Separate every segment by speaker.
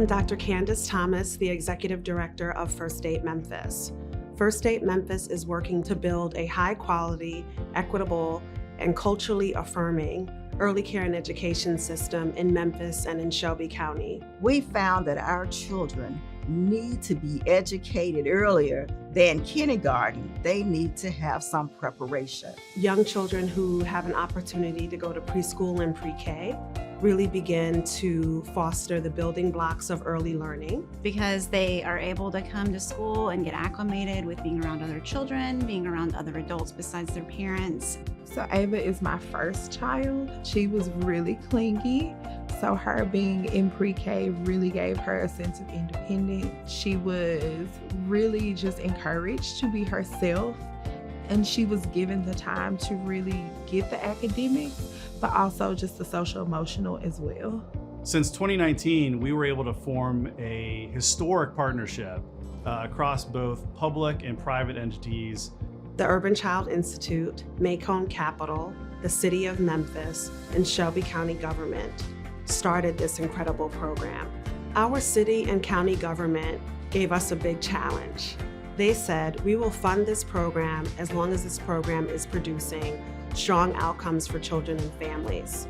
Speaker 1: am Dr. Candace Thomas, the Executive Director of First Aid Memphis. First Aid Memphis is working to build a high-quality, equitable, and culturally affirming early care and education system in Memphis and in Shelby County.
Speaker 2: We found that our children need to be educated earlier than kindergarten. They need to have some preparation.
Speaker 1: Young children who have an opportunity to go to preschool and pre-K really begin to foster the building blocks of early learning.
Speaker 3: Because they are able to come to school and get acclimated with being around other children, being around other adults besides their parents.
Speaker 4: So Ava is my first child. She was really clingy. So her being in pre-K really gave her a sense of independence. She was really just encouraged to be herself. And she was given the time to really get the academics, but also just the social emotional as well.
Speaker 5: Since 2019, we were able to form a historic partnership across both public and private entities.
Speaker 1: The Urban Child Institute, Maycomb Capital, the City of Memphis, and Shelby County government started this incredible program. Our city and county government gave us a big challenge. They said, we will fund this program as long as this program is producing strong outcomes for children and families.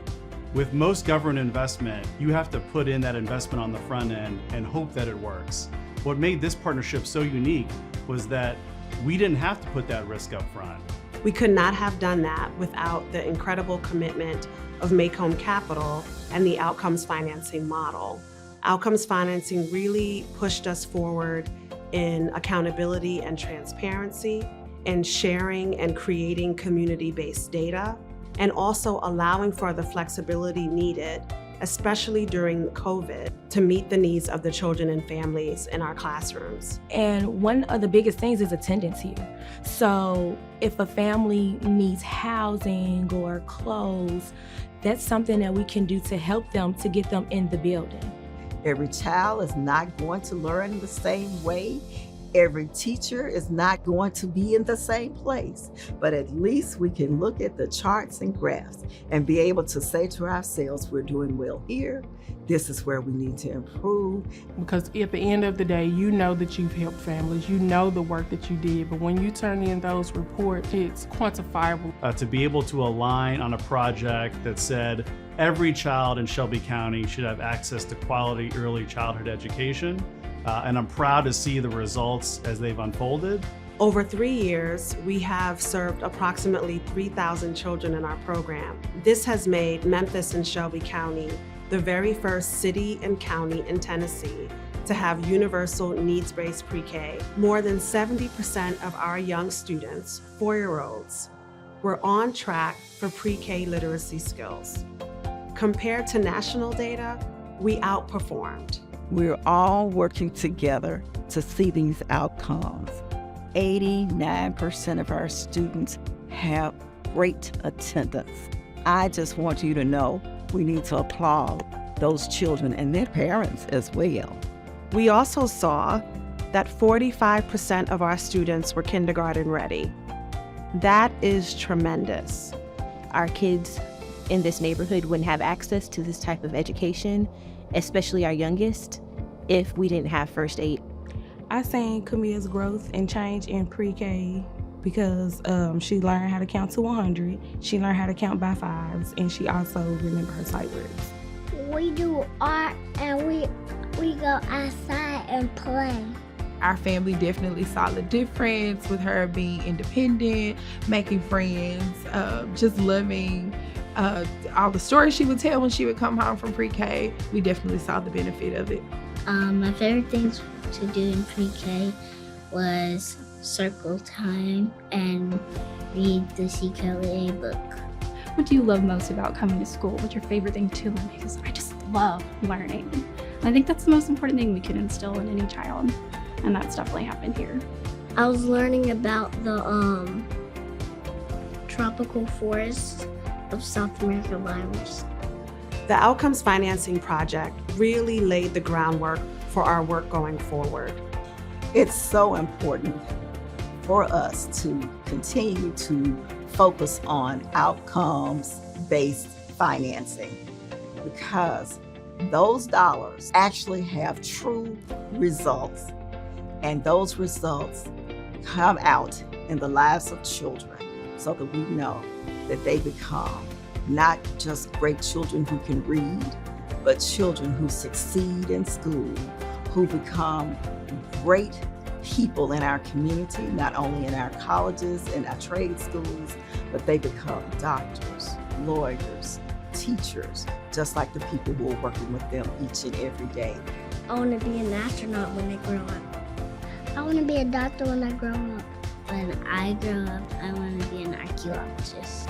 Speaker 5: With most government investment, you have to put in that investment on the front end and hope that it works. What made this partnership so unique was that we didn't have to put that risk up front.
Speaker 1: We could not have done that without the incredible commitment of Maycomb Capital and the outcomes financing model. Outcomes financing really pushed us forward in accountability and transparency, in sharing and creating community-based data, and also allowing for the flexibility needed, especially during COVID, to meet the needs of the children and families in our classrooms.
Speaker 6: And one of the biggest things is attendance here. So if a family needs housing or clothes, that's something that we can do to help them, to get them in the building.
Speaker 2: Every child is not going to learn the same way. Every teacher is not going to be in the same place, but at least we can look at the charts and graphs and be able to say to ourselves, we're doing well here. This is where we need to improve.
Speaker 7: Because at the end of the day, you know that you've helped families, you know the work that you did, but when you turn in those reports, it's quantifiable.
Speaker 5: To be able to align on a project that said every child in Shelby County should have access to quality early childhood education. And I'm proud to see the results as they've unfolded.
Speaker 1: Over 3 years, we have served approximately 3,000 children in our program. This has made Memphis and Shelby County the very first city and county in Tennessee to have universal needs-based pre-K. More than 70% of our young students, 4-year-olds, were on track for pre-K literacy skills. Compared to national data, we outperformed.
Speaker 2: We're all working together to see these outcomes. 89% of our students have great attendance. I just want you to know we need to applaud those children and their parents as well.
Speaker 1: We also saw that 45% of our students were kindergarten ready. That is tremendous.
Speaker 8: Our kids in this neighborhood wouldn't have access to this type of education, especially our youngest, if we didn't have first aid.
Speaker 6: I seen Camilla's growth and change in pre-K because she learned how to count to 100, she learned how to count by fives, and she also remembered her sight words.
Speaker 9: We do art and we go outside and play.
Speaker 4: Our family definitely saw the difference with her being independent, making friends, just loving all the stories she would tell when she would come home from pre-K. We definitely saw the benefit of it.
Speaker 9: My favorite things to do in pre-K was circle time and read the CKLA book.
Speaker 10: What do you love most about coming to school? What's your favorite thing to learn? Because I just love learning. And I think that's the most important thing we can instill in any child, and that's definitely happened here.
Speaker 9: I was learning about the tropical forests of South America virus.
Speaker 1: The Outcomes Financing Project really laid the groundwork for our work going forward.
Speaker 2: It's so important for us to continue to focus on outcomes-based financing because those dollars actually have true results, and those results come out in the lives of children so that we know that they become not just great children who can read, but children who succeed in school, who become great people in our community, not only in our colleges and our trade schools, but they become doctors, lawyers, teachers, just like the people who are working with them each and every day.
Speaker 9: I want to be an astronaut when I grow up. I want to be a doctor when I grow up. When I grow up, I want to be an archaeologist.